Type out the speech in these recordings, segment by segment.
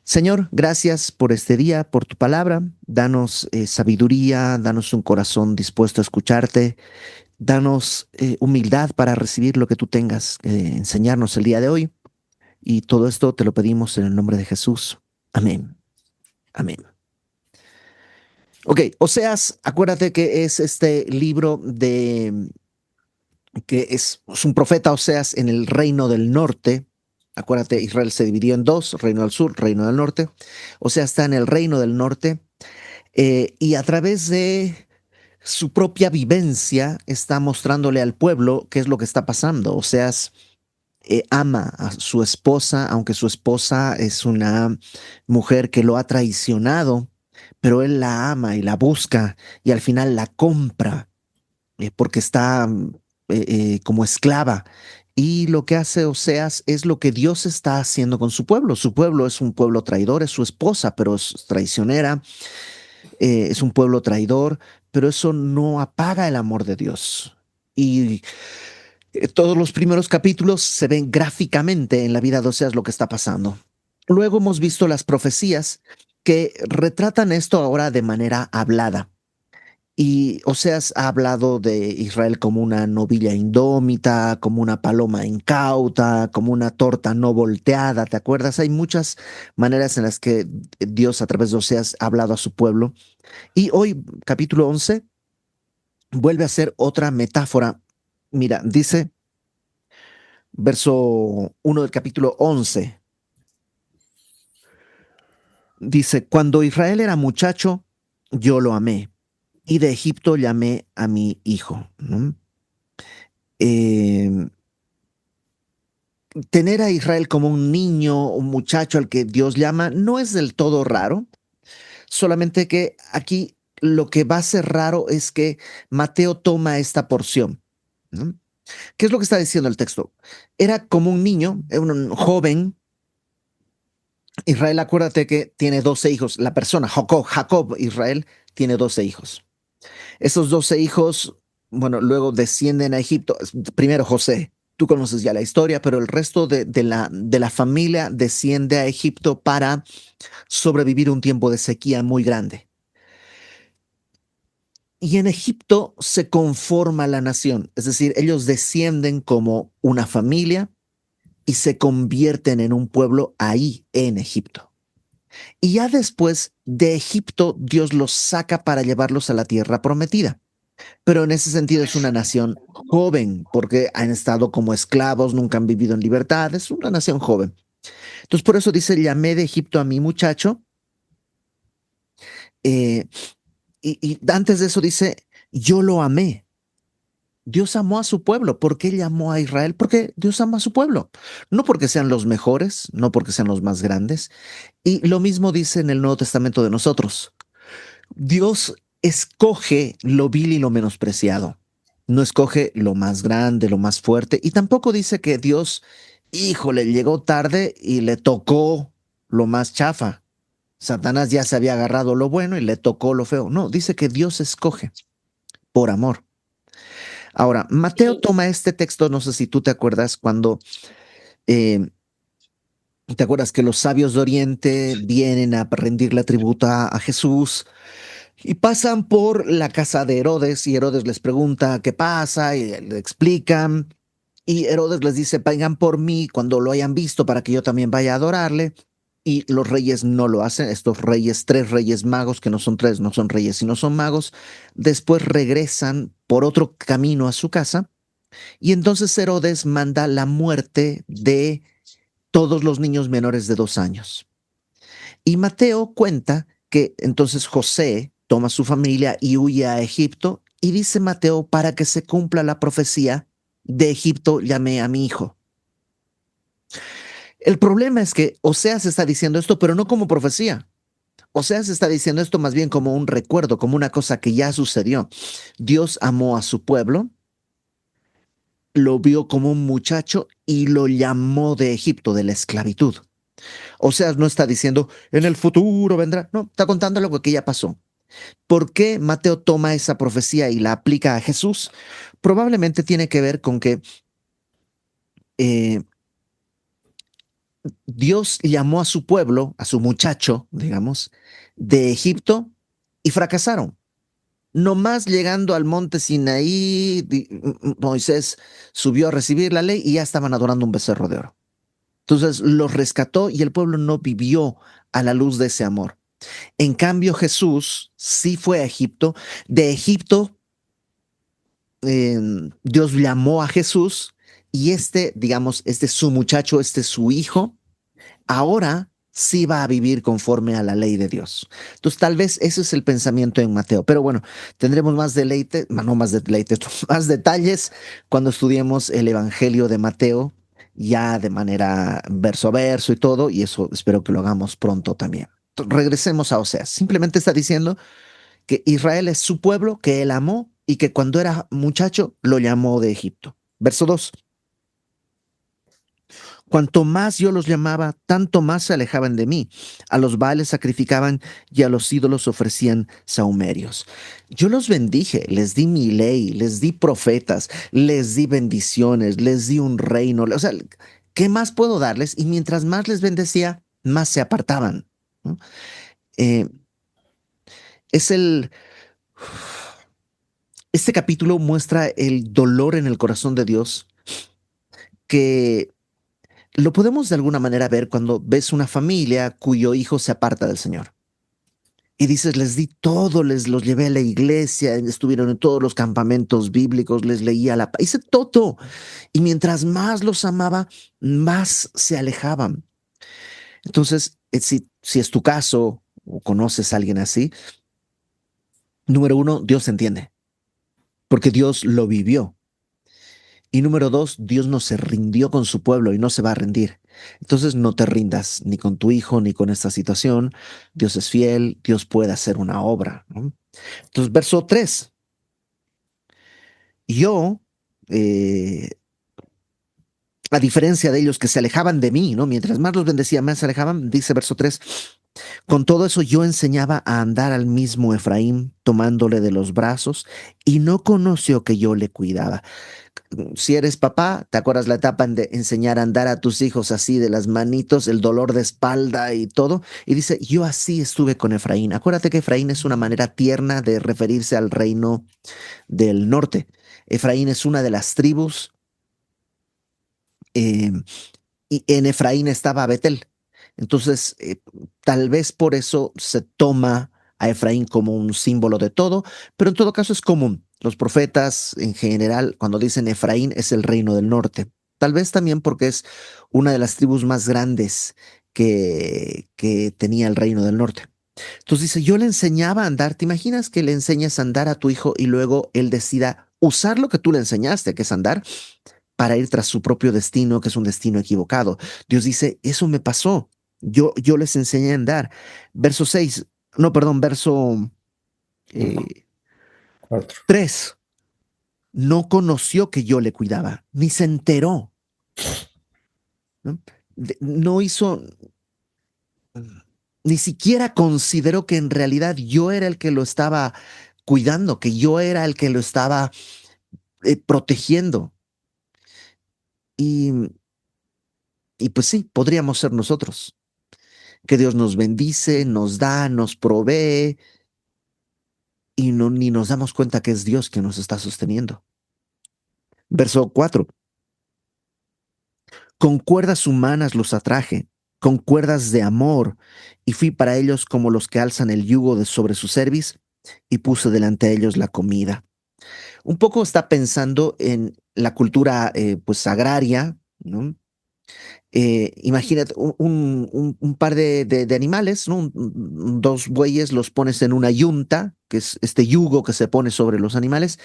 Señor, gracias por este día, por tu palabra. Danos sabiduría, danos un corazón dispuesto a escucharte, danos humildad para recibir lo que tú tengas que enseñarnos el día de hoy. Y todo esto te lo pedimos en el nombre de Jesús. Amén. Amén. Ok, Oseas, acuérdate que es este libro que es un profeta Oseas en el reino del norte. Acuérdate, Israel se dividió en dos, reino del sur, reino del norte. Oseas está en el reino del norte. Y a través de su propia vivencia está mostrándole al pueblo qué es lo que está pasando. O sea, ama a su esposa, aunque su esposa es una mujer que lo ha traicionado, pero él la ama y la busca y al final la compra porque está como esclava. Y lo que hace Oseas es lo que Dios está haciendo con su pueblo. Su pueblo es un pueblo traidor, es su esposa, pero es traicionera, es un pueblo traidor, pero eso no apaga el amor de Dios. Y todos los primeros capítulos se ven gráficamente en la vida de Oseas lo que está pasando. Luego hemos visto las profecías que retratan esto ahora de manera hablada. Y Oseas ha hablado de Israel como una novilla indómita, como una paloma incauta, como una torta no volteada. ¿Te acuerdas? Hay muchas maneras en las que Dios a través de Oseas ha hablado a su pueblo. Y hoy, capítulo 11 vuelve a ser otra metáfora. Mira, dice, verso 1 del capítulo 11 dice, cuando Israel era muchacho, yo lo amé, y de Egipto llamé a mi hijo, ¿no? Eh, Tener a Israel como un niño, un muchacho al que Dios llama, no es del todo raro, solamente que aquí lo que va a ser raro es que Mateo toma esta porción, ¿no? ¿Qué es lo que está diciendo el texto? Era como un niño, un joven. Israel, acuérdate que tiene 12 hijos. La persona, Jacob, Israel, tiene 12 hijos. Esos 12 hijos, bueno, luego descienden a Egipto. Primero José, tú conoces ya la historia, pero el resto de la familia desciende a Egipto para sobrevivir un tiempo de sequía muy grande. Y en Egipto se conforma la nación, es decir, ellos descienden como una familia y se convierten en un pueblo ahí en Egipto. Y ya después de Egipto, Dios los saca para llevarlos a la tierra prometida. Pero en ese sentido es una nación joven, porque han estado como esclavos, nunca han vivido en libertad, es una nación joven. Entonces por eso dice, llamé de Egipto a mi muchacho, eh, y antes de eso dice, yo lo amé. Dios amó a su pueblo. ¿Por qué llamó a Israel? Porque Dios ama a su pueblo. No porque sean los mejores, no porque sean los más grandes. Y lo mismo dice en el Nuevo Testamento de nosotros. Dios escoge lo vil y lo menospreciado. No escoge lo más grande, lo más fuerte. Y tampoco dice que Dios, híjole, llegó tarde y le tocó lo más chafa. Satanás ya se había agarrado lo bueno y le tocó lo feo. No, dice que Dios escoge por amor. Ahora, Mateo toma este texto, no sé si tú te acuerdas cuando, eh, te acuerdas que los sabios de Oriente vienen a rendirle tributo a Jesús. Y pasan por la casa de Herodes y Herodes les pregunta qué pasa y le explican. Y Herodes les dice, vengan por mí cuando lo hayan visto para que yo también vaya a adorarle. Y los reyes no lo hacen. Estos reyes, tres reyes magos, que no son tres, no son reyes, sino son magos, después regresan por otro camino a su casa. Y entonces Herodes manda la muerte de todos los niños menores de 2 años. Y Mateo cuenta que entonces José toma su familia y huye a Egipto y dice Mateo para que se cumpla la profecía de Egipto llamé a mi hijo. El problema es que Oseas está diciendo esto, pero no como profecía. Oseas está diciendo esto más bien como un recuerdo, como una cosa que ya sucedió. Dios amó a su pueblo, lo vio como un muchacho y lo llamó de Egipto, de la esclavitud. Oseas no está diciendo, en el futuro vendrá. No, está contando lo que ya pasó. ¿Por qué Mateo toma esa profecía y la aplica a Jesús? Probablemente tiene que ver con que eh, Dios llamó a su pueblo, a su muchacho, digamos, de Egipto y fracasaron. Nomás llegando al monte Sinaí, Moisés subió a recibir la ley y ya estaban adorando un becerro de oro. Entonces los rescató y el pueblo no vivió a la luz de ese amor. En cambio, Jesús sí fue a Egipto. De Egipto, eh, Dios llamó a Jesús y digamos, este es su muchacho, este es su hijo, ahora sí va a vivir conforme a la ley de Dios. Entonces, tal vez ese es el pensamiento en Mateo. Pero bueno, tendremos más deleite, no más deleite, más detalles cuando estudiemos el Evangelio de Mateo, ya de manera verso a verso y todo, y eso espero que lo hagamos pronto también. Regresemos a Oseas. Simplemente está diciendo que Israel es su pueblo, que él amó y que cuando era muchacho lo llamó de Egipto. Verso 2. Cuanto más yo los llamaba, tanto más se alejaban de mí. A los baales sacrificaban y a los ídolos ofrecían sahumerios. Yo los bendije, les di mi ley, les di profetas, les di bendiciones, les di un reino. O sea, ¿qué más puedo darles? Y mientras más les bendecía, más se apartaban, ¿no? Eh, es el... Este capítulo muestra el dolor en el corazón de Dios que lo podemos de alguna manera ver cuando ves una familia cuyo hijo se aparta del Señor. Y dices, les di todo, les los llevé a la iglesia, estuvieron en todos los campamentos bíblicos, les leía hice todo. Y mientras más los amaba, más se alejaban. Entonces, si es tu caso o conoces a alguien así, número uno, Dios entiende, porque Dios lo vivió. Y número dos, Dios no se rindió con su pueblo y no se va a rendir. Entonces no te rindas ni con tu hijo ni con esta situación. Dios es fiel, Dios puede hacer una obra, ¿no? Entonces, verso 3. Yo, eh, a diferencia de ellos que se alejaban de mí, ¿no? Mientras más los bendecía, más se alejaban, dice verso 3. Con todo eso yo enseñaba a andar al mismo Efraín, tomándole de los brazos, y no conoció que yo le cuidaba. Si eres papá, ¿te acuerdas la etapa de enseñar a andar a tus hijos así de las manitos, el dolor de espalda y todo? Y dice, yo así estuve con Efraín. Acuérdate que Efraín es una manera tierna de referirse al reino del norte. Efraín es una de las tribus eh, y en Efraín estaba Betel. Entonces, tal vez por eso se toma a Efraín como un símbolo de todo, pero en todo caso es común. Los profetas en general, cuando dicen Efraín, es el reino del norte. Tal vez también porque es una de las tribus más grandes que tenía el reino del norte. Entonces dice, yo le enseñaba a andar. ¿Te imaginas que le enseñas a andar a tu hijo y luego él decida usar lo que tú le enseñaste, que es andar, para ir tras su propio destino, que es un destino equivocado? Dios dice, eso me pasó. Yo les enseñé a andar. Verso 6, no, perdón, verso Cinco, eh, cuatro. 3. No conoció que yo le cuidaba, ni se enteró, ¿no? No hizo, ni siquiera consideró que en realidad yo era el que lo estaba cuidando, que yo era el que lo estaba protegiendo. Y, y pues sí, podríamos ser nosotros, que Dios nos bendice, nos da, nos provee y no, ni nos damos cuenta que es Dios quien nos está sosteniendo. Verso 4. Con cuerdas humanas los atraje, con cuerdas de amor, y fui para ellos como los que alzan el yugo de sobre su cerviz, y puse delante de ellos la comida. Un poco está pensando en la cultura pues agraria, ¿no? Imagínate un par de animales, ¿no? Dos bueyes los pones en una yunta, que es este yugo que se pone sobre los animales,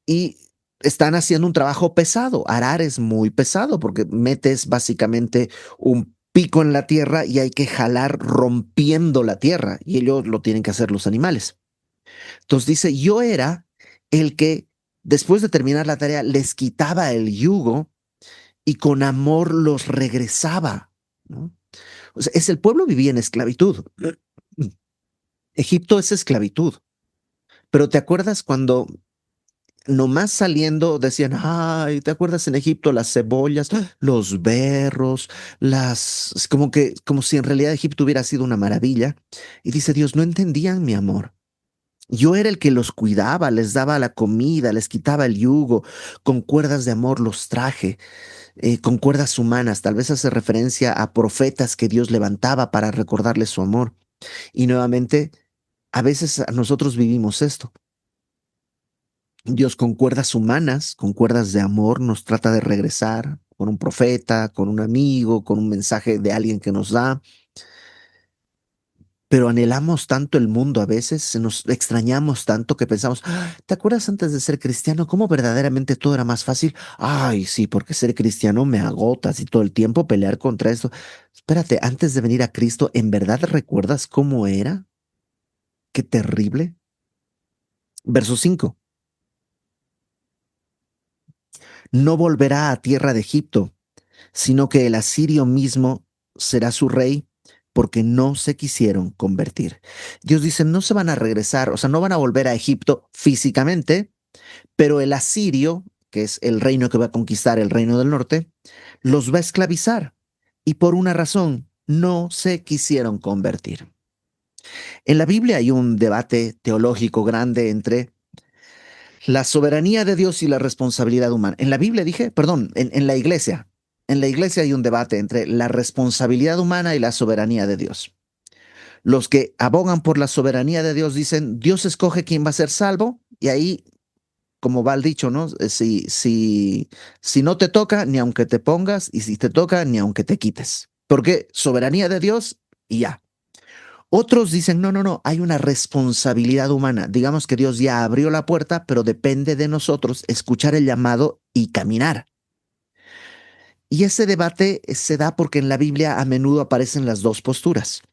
y están haciendo un trabajo pesado. Arar es muy pesado porque metes básicamente un pico en la tierra y hay que jalar rompiendo la tierra, y ellos lo tienen que hacer los animales. Entonces dice, yo era el que después de terminar la tarea les quitaba el yugo y con amor los regresaba, ¿no? O sea, el pueblo vivía en esclavitud. Egipto es esclavitud. Pero ¿te acuerdas cuando nomás saliendo decían, ay, ¿te acuerdas en Egipto las cebollas, los berros, las, como que, como si en realidad Egipto hubiera sido una maravilla? Y dice Dios, no entendían mi amor. Yo era el que los cuidaba, les daba la comida, les quitaba el yugo, con cuerdas de amor los traje, con cuerdas humanas. Tal vez hace referencia a profetas que Dios levantaba para recordarles su amor. Y nuevamente, a veces nosotros vivimos esto. Dios con cuerdas humanas, con cuerdas de amor, nos trata de regresar con un profeta, con un amigo, con un mensaje de alguien que nos da, pero anhelamos tanto el mundo a veces, se nos extrañamos tanto que pensamos, "Ah, ¿te acuerdas antes de ser cristiano cómo verdaderamente todo era más fácil? Ay, sí, porque ser cristiano me agota así todo el tiempo pelear contra esto. Espérate, antes de venir a Cristo, ¿en verdad recuerdas cómo era? Qué terrible. Verso 5. No volverá a tierra de Egipto, sino que el asirio mismo será su rey porque no se quisieron convertir. Dios dice, no se van a regresar, o sea, no van a volver a Egipto físicamente, pero el asirio, que es el reino que va a conquistar el reino del norte, los va a esclavizar. Y por una razón, no se quisieron convertir. En la Biblia hay un debate teológico grande entre la soberanía de Dios y la responsabilidad humana. En la Biblia dije, perdón, en la iglesia. En la iglesia hay un debate entre la responsabilidad humana y la soberanía de Dios. Los que abogan por la soberanía de Dios dicen, Dios escoge quién va a ser salvo y ahí, como va el dicho, ¿no? Si no te toca, ni aunque te pongas, y si te toca, ni aunque te quites. Porque soberanía de Dios y ya. Otros dicen, no, no, no, hay una responsabilidad humana. Digamos que Dios ya abrió la puerta, pero depende de nosotros escuchar el llamado y caminar. Y ese debate se da porque en la Biblia a menudo aparecen las dos posturas.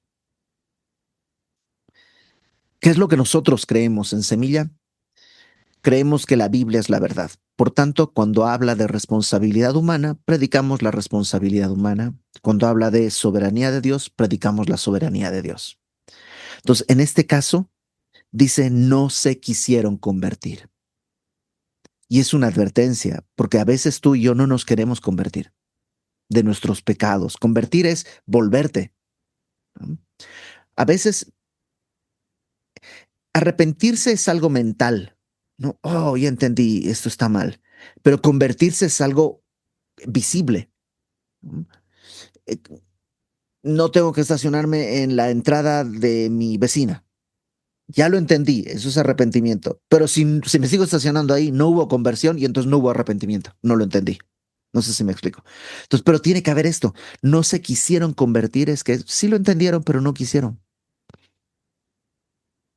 ¿Qué es lo que nosotros creemos en Semilla? Creemos que la Biblia es la verdad. Por tanto, cuando habla de responsabilidad humana, predicamos la responsabilidad humana. Cuando habla de soberanía de Dios, predicamos la soberanía de Dios. Entonces, en este caso, dice, no se quisieron convertir. Y es una advertencia, porque a veces tú y yo no nos queremos convertir de nuestros pecados. Convertir es volverte, ¿no? A veces arrepentirse es algo mental, ¿no? Oh, ya entendí, esto está mal. Pero convertirse es algo visible, ¿no? Eh, No tengo que estacionarme en la entrada de mi vecina. Ya lo entendí, eso es arrepentimiento. Pero si me sigo estacionando ahí, no hubo conversión y entonces no hubo arrepentimiento. No lo entendí. No sé si me explico. Entonces, pero tiene que haber esto. No se quisieron convertir, es que sí lo entendieron, pero no quisieron.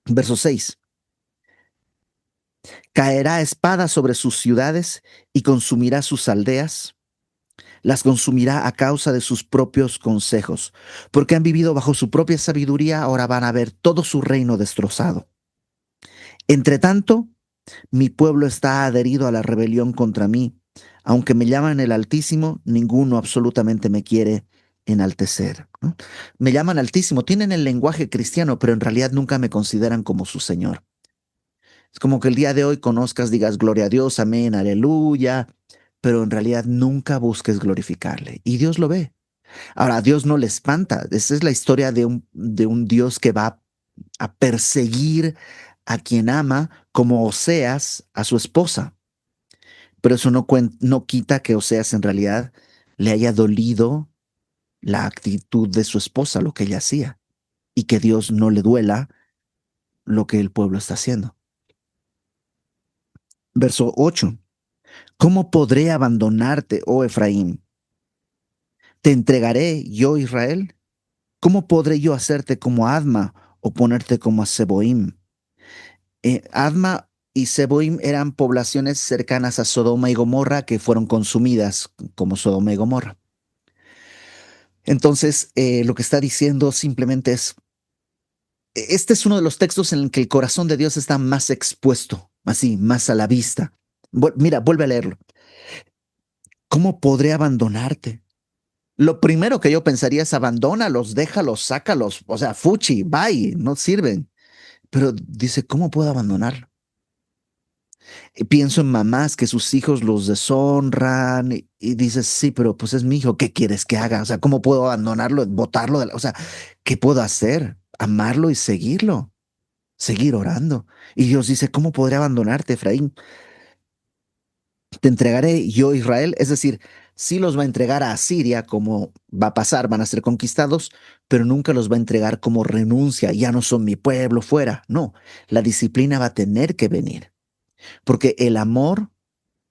Verso 6. Caerá espada sobre sus ciudades y consumirá sus aldeas. Las consumirá a causa de sus propios consejos, porque han vivido bajo su propia sabiduría, ahora van a ver todo su reino destrozado. Entre tanto, mi pueblo está adherido a la rebelión contra mí. Aunque me llaman el Altísimo, ninguno absolutamente me quiere enaltecer, ¿no? Me llaman Altísimo, tienen el lenguaje cristiano, pero en realidad nunca me consideran como su Señor. Es como que el día de hoy conozcas, digas gloria a Dios, amén, aleluya, pero en realidad nunca busques glorificarle. Y Dios lo ve. Ahora, a Dios no le espanta. Esa es la historia de un Dios que va a perseguir a quien ama, como Oseas a su esposa. Pero eso no quita que Oseas en realidad le haya dolido la actitud de su esposa, lo que ella hacía, y que Dios no le duela lo que el pueblo está haciendo. Verso 8. ¿Cómo podré abandonarte, oh Efraín? ¿Te entregaré yo, Israel? ¿Cómo podré yo hacerte como Adma o ponerte como a Seboim? Adma y Seboim eran poblaciones cercanas a Sodoma y Gomorra que fueron consumidas como Sodoma y Gomorra. Entonces, lo que está diciendo simplemente es, este es uno de los textos en el que el corazón de Dios está más expuesto, así, más a la vista. Mira, vuelve a leerlo. ¿Cómo podré abandonarte? Lo primero que yo pensaría es abandónalos, déjalos, sácalos, o sea, fuchi, bye, no sirven. Pero dice, ¿cómo puedo abandonarlo? Pienso en mamás que sus hijos los deshonran y dices, sí, pero pues es mi hijo, ¿qué quieres que haga? O sea, ¿cómo puedo abandonarlo, botarlo? O sea, ¿qué puedo hacer? Amarlo y seguirlo, seguir orando. Y Dios dice, ¿cómo podré abandonarte, Efraín? Te entregaré yo, Israel. Es decir, sí los va a entregar a Asiria, como va a pasar, van a ser conquistados, pero nunca los va a entregar como renuncia, ya no son mi pueblo fuera. No, la disciplina va a tener que venir, porque el amor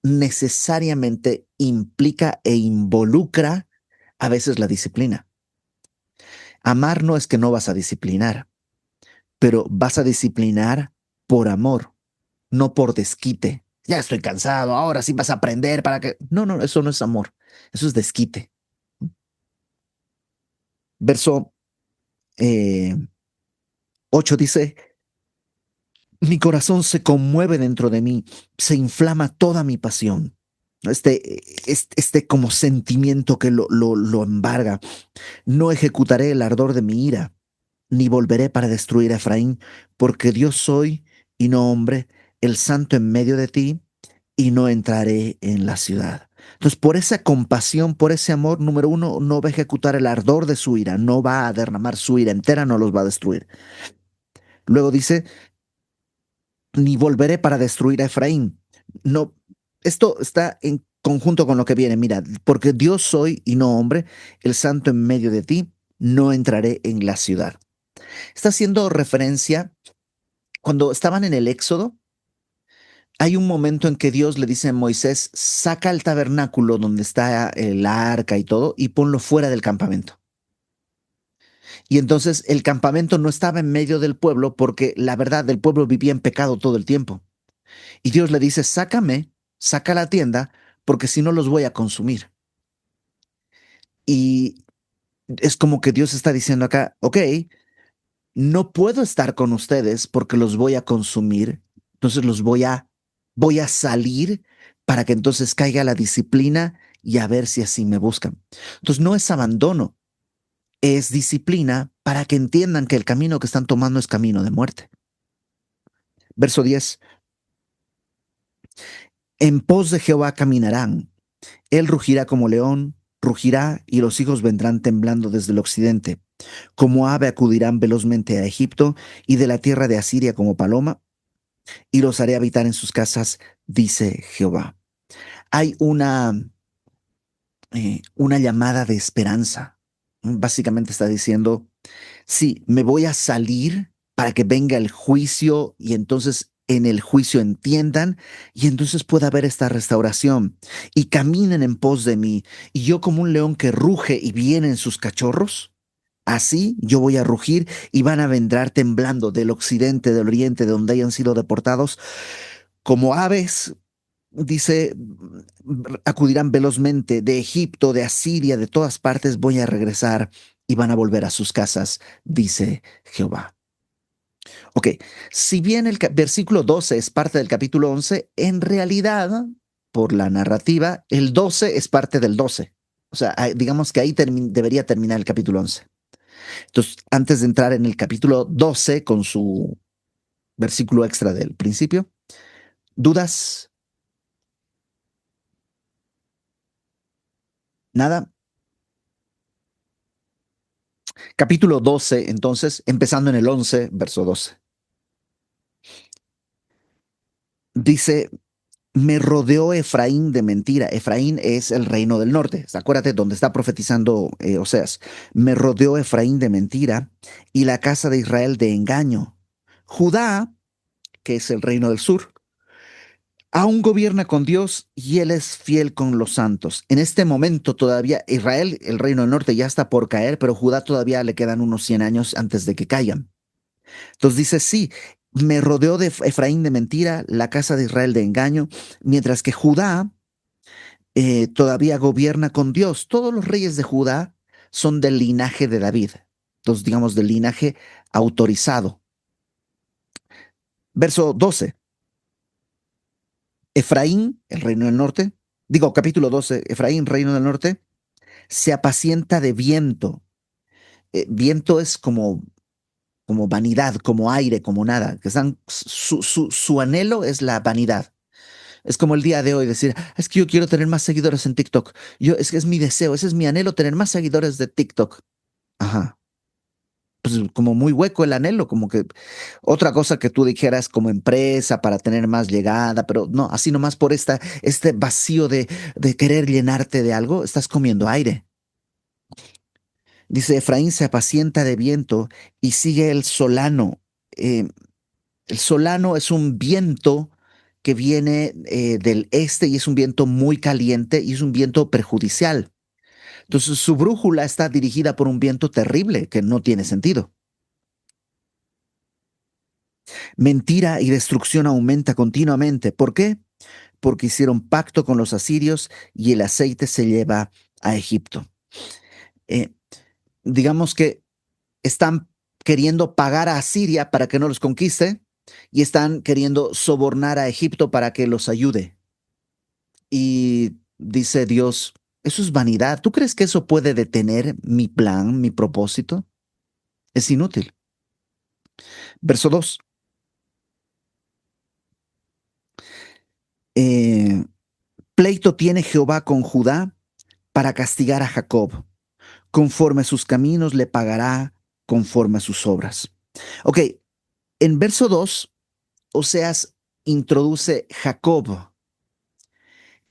necesariamente implica e involucra a veces la disciplina. Amar no es que no vas a disciplinar, pero vas a disciplinar por amor, no por desquite. Ya estoy cansado, ahora sí vas a aprender para que... No, no, eso no es amor, eso es desquite. Verso 8 dice, mi corazón se conmueve dentro de mí, se inflama toda mi pasión. Este como sentimiento que lo embarga. No ejecutaré el ardor de mi ira, ni volveré para destruir a Efraín, porque Dios soy y no hombre, el santo en medio de ti, y no entraré en la ciudad. Entonces, por esa compasión, por ese amor, número uno, no va a ejecutar el ardor de su ira, no va a derramar su ira entera, no los va a destruir. Luego dice, ni volveré para destruir a Efraín. No, esto está en conjunto con lo que viene. Mira, porque Dios soy y no hombre, el santo en medio de ti, no entraré en la ciudad. Está haciendo referencia cuando estaban en el Éxodo. Hay un momento en que Dios le dice a Moisés, saca el tabernáculo donde está el arca y todo y ponlo fuera del campamento. Y entonces el campamento no estaba en medio del pueblo porque la verdad del pueblo vivía en pecado todo el tiempo. Y Dios le dice, sácame, saca la tienda, porque si no los voy a consumir. Y es como que Dios está diciendo acá, ok, no puedo estar con ustedes porque los voy a consumir, entonces voy a salir para que entonces caiga la disciplina y a ver si así me buscan. Entonces no es abandono, es disciplina para que entiendan que el camino que están tomando es camino de muerte. Verso 10, en pos de Jehová caminarán. Él rugirá como león, rugirá y los hijos vendrán temblando desde el occidente. Como ave acudirán velozmente a Egipto y de la tierra de Asiria como paloma, y los haré habitar en sus casas, dice Jehová. Hay una llamada de esperanza. Básicamente está diciendo, sí, me voy a salir para que venga el juicio y entonces en el juicio entiendan y entonces pueda haber esta restauración y caminen en pos de mí. Y yo como un león que ruge y vienen sus cachorros, así yo voy a rugir y van a vendrán temblando del occidente, del oriente, de donde hayan sido deportados, como aves. Dice, acudirán velozmente de Egipto, de Asiria, de todas partes voy a regresar y van a volver a sus casas, dice Jehová. Ok, si bien el versículo 12 es parte del capítulo 11, en realidad, por la narrativa, el 12 es parte del 12. O sea, digamos que ahí debería terminar el capítulo 11. Entonces, antes de entrar en el capítulo 12 con su versículo extra del principio, ¿dudas? ¿Nada? Capítulo 12, entonces, empezando en el 11, verso 12. Dice, me rodeó Efraín de mentira. Efraín es el reino del norte. Acuérdate donde está profetizando Oseas. Me rodeó Efraín de mentira y la casa de Israel de engaño. Judá, que es el reino del sur, aún gobierna con Dios y él es fiel con los santos. En este momento todavía Israel, el reino del norte, ya está por caer, pero Judá todavía le quedan unos 100 años antes de que caigan. Entonces dice, sí, me rodeó de Efraín de mentira, la casa de Israel de engaño, mientras que Judá todavía gobierna con Dios. Todos los reyes de Judá son del linaje de David, entonces digamos del linaje autorizado. Verso 12, Efraín, el reino del norte, digo capítulo 12, Efraín, reino del norte, se apacienta de viento. Viento es como vanidad, como aire, como nada, que están, su anhelo es la vanidad. Es como el día de hoy decir, es que yo quiero tener más seguidores en TikTok. Es que es mi deseo, ese es mi anhelo, tener más seguidores de TikTok. Ajá. Pues como muy hueco el anhelo, como que otra cosa que tú dijeras como empresa para tener más llegada, pero no, así nomás por este vacío de querer llenarte de algo, estás comiendo aire. Dice, Efraín se apacienta de viento y sigue el solano. Eh, el solano es un viento que viene del este y es un viento muy caliente y es un viento perjudicial. Entonces su brújula está dirigida por un viento terrible que no tiene sentido. Mentira y destrucción aumenta continuamente. ¿Por qué? Porque hicieron pacto con los asirios y el aceite se lleva a Egipto. Eh, digamos que están queriendo pagar a Asiria para que no los conquiste y están queriendo sobornar a Egipto para que los ayude. Y dice Dios, eso es vanidad. ¿Tú crees que eso puede detener mi plan, mi propósito? Es inútil. Verso 2. Eh, pleito tiene Jehová con Judá para castigar a Jacob. Conforme a sus caminos le pagará conforme a sus obras. Ok, en verso 2, Oseas introduce Jacob.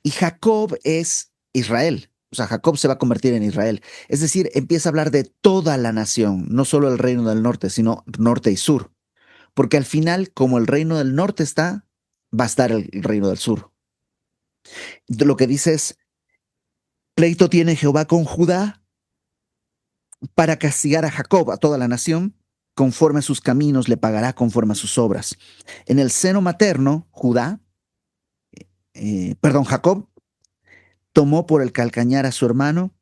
Y Jacob es Israel. O sea, Jacob se va a convertir en Israel. Es decir, empieza a hablar de toda la nación, no solo el reino del norte, sino norte y sur. Porque al final, como el reino del norte está, va a estar el reino del sur. Lo que dice es, pleito tiene Jehová con Judá para castigar a Jacob, a toda la nación, conforme a sus caminos le pagará conforme a sus obras. En el seno materno, Jacob tomó por el calcañar a su hermano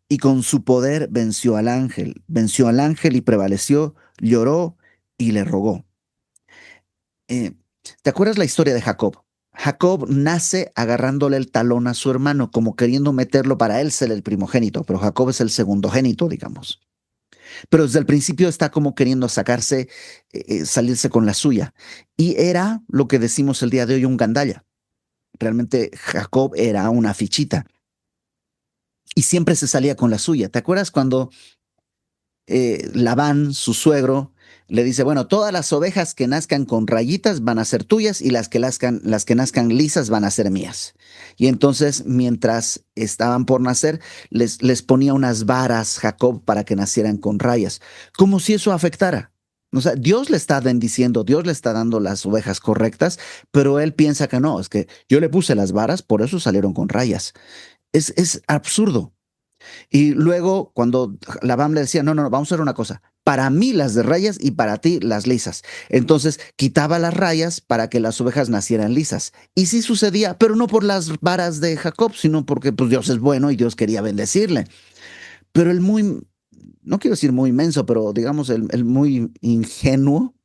y con su poder venció al ángel y prevaleció, lloró y le rogó. Eh, ¿Te acuerdas la historia de Jacob? Jacob nace agarrándole el talón a su hermano, como queriendo meterlo para él ser el primogénito, pero Jacob es el segundogénito, digamos. Pero desde el principio está como queriendo salirse con la suya. Y era lo que decimos el día de hoy un gandalla. Realmente Jacob era una fichita y siempre se salía con la suya. ¿Te acuerdas cuando Labán, su suegro, le dice, bueno, todas las ovejas que nazcan con rayitas van a ser tuyas y las que nazcan lisas van a ser mías? Y entonces, mientras estaban por nacer, les ponía unas varas Jacob para que nacieran con rayas, como si eso afectara. O sea, Dios le está bendiciendo, Dios le está dando las ovejas correctas, pero él piensa que no, es que yo le puse las varas, por eso salieron con rayas. Es absurdo. Y luego, cuando Labán le decía, no, no, no, vamos a hacer una cosa, para mí las de rayas y para ti las lisas. Entonces quitaba las rayas para que las ovejas nacieran lisas. Y sí sucedía, pero no por las varas de Jacob, sino porque pues, Dios es bueno y Dios quería bendecirle. Pero el muy, no quiero decir muy inmenso, pero digamos el muy ingenuo,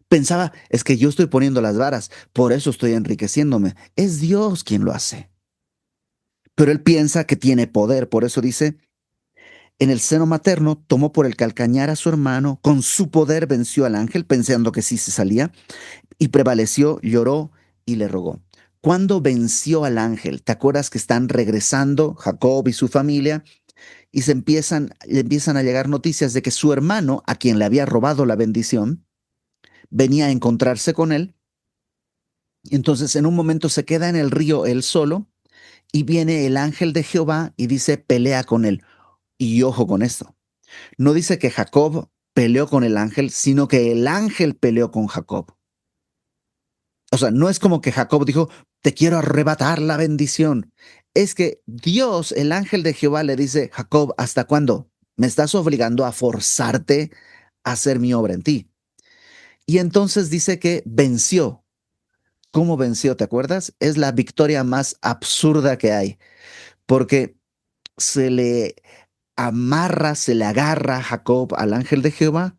pensaba, es que yo estoy poniendo las varas, por eso estoy enriqueciéndome. Es Dios quien lo hace. Pero él piensa que tiene poder, por eso dice, en el seno materno tomó por el calcañar a su hermano, con su poder venció al ángel, pensando que sí se salía, y prevaleció, lloró y le rogó. Cuando venció al ángel, ¿te acuerdas que están regresando Jacob y su familia y le empiezan a llegar noticias de que su hermano, a quien le había robado la bendición, venía a encontrarse con él? Y entonces en un momento se queda en el río él solo y viene el ángel de Jehová y dice, pelea con él. Y ojo con esto. No dice que Jacob peleó con el ángel, sino que el ángel peleó con Jacob. O sea, no es como que Jacob dijo, te quiero arrebatar la bendición. Es que Dios, el ángel de Jehová, le dice, Jacob, ¿hasta cuándo? Me estás obligando a forzarte a hacer mi obra en ti. Y entonces dice que venció. ¿Cómo venció? ¿Te acuerdas? Es la victoria más absurda que hay, porque se le amarra, se le agarra a Jacob al ángel de Jehová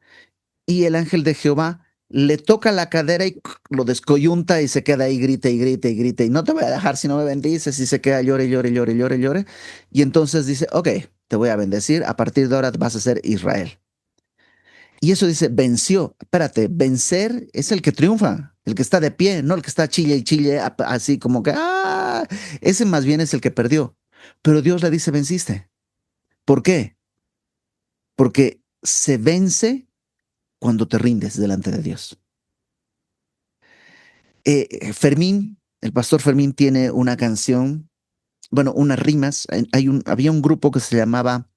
y el ángel de Jehová le toca la cadera y lo descoyunta y se queda ahí, grita y grita y grita y no te voy a dejar si no me bendices y se queda llore, llore, llore, llore, llore. Y entonces dice, ok, te voy a bendecir, a partir de ahora vas a ser Israel. Y eso dice, venció. Espérate, vencer es el que triunfa, el que está de pie, no el que está chille y chille, así como que, ah, ese más bien es el que perdió. Pero Dios le dice, venciste. ¿Por qué? Porque se vence cuando te rindes delante de Dios. Fermín, el pastor Fermín tiene una canción, bueno, unas rimas. Había un grupo que se llamaba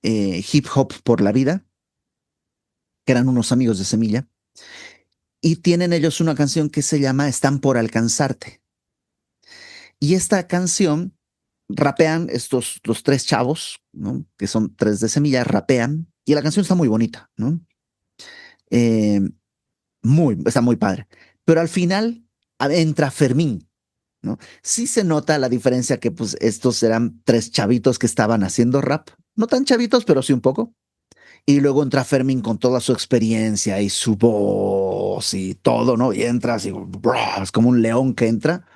Hip Hop por la Vida, que eran unos amigos de Semilla, y tienen ellos una canción que se llama Están por alcanzarte. Y esta canción rapean los tres chavos, ¿no? Que son tres de Semilla, rapean, y la canción está muy bonita, ¿no? Eh, está muy padre. Pero al final entra Fermín, ¿no? Sí se nota la diferencia que pues estos eran tres chavitos que estaban haciendo rap, no tan chavitos, pero sí un poco. Y luego entra Fermín con toda su experiencia y su voz y todo, ¿no? Y entra así, es como un león que entra.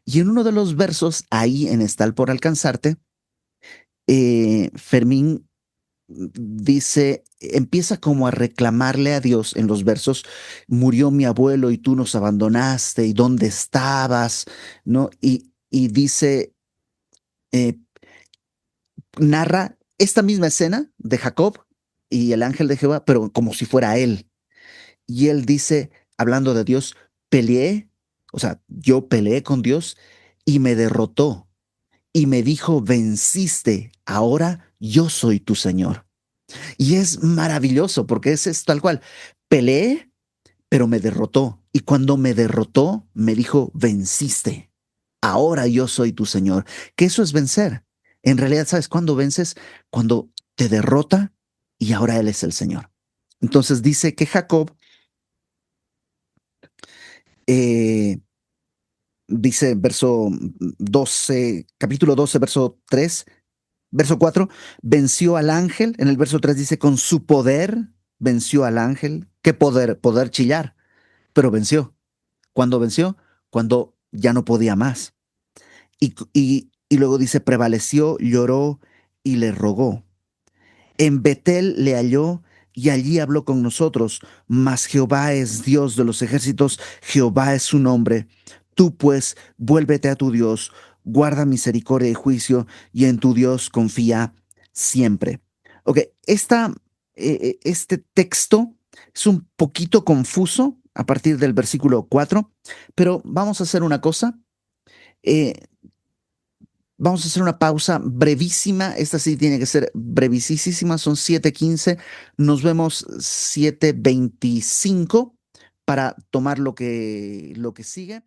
Y en uno de los versos, ahí en Estal por alcanzarte, Fermín dice, empieza como a reclamarle a Dios en los versos, murió mi abuelo y tú nos abandonaste, y dónde estabas, ¿no? Y dice, eh, narra esta misma escena de Jacob y el ángel de Jehová, pero como si fuera él. Y él dice, hablando de Dios, peleé, o sea, yo peleé con Dios y me derrotó y me dijo, venciste, ahora yo soy tu Señor. Y es maravilloso porque es tal cual. Peleé, pero me derrotó. Y cuando me derrotó, me dijo, venciste. Ahora yo soy tu Señor. Que eso es vencer. En realidad, ¿sabes cuándo vences? Cuando te derrota y ahora Él es el Señor. Entonces dice que Jacob, eh, dice verso 12, capítulo 12, verso 3, verso 4, venció al ángel. En el verso 3 dice, con su poder venció al ángel. ¿Qué poder? Poder chillar, pero venció. ¿Cuándo venció? Cuando ya no podía más. Y luego dice, prevaleció, lloró y le rogó. En Betel le halló y allí habló con nosotros, mas Jehová es Dios de los ejércitos, Jehová es su nombre. Tú pues vuélvete a tu Dios, guarda misericordia y juicio, y en tu Dios confía siempre. Ok, este texto es un poquito confuso a partir del versículo 4, pero vamos a hacer una cosa. Eh, Vamos a hacer una pausa brevísima. Esta sí tiene que ser brevísima. Son 7:15. Nos vemos 7:25 para tomar lo que sigue.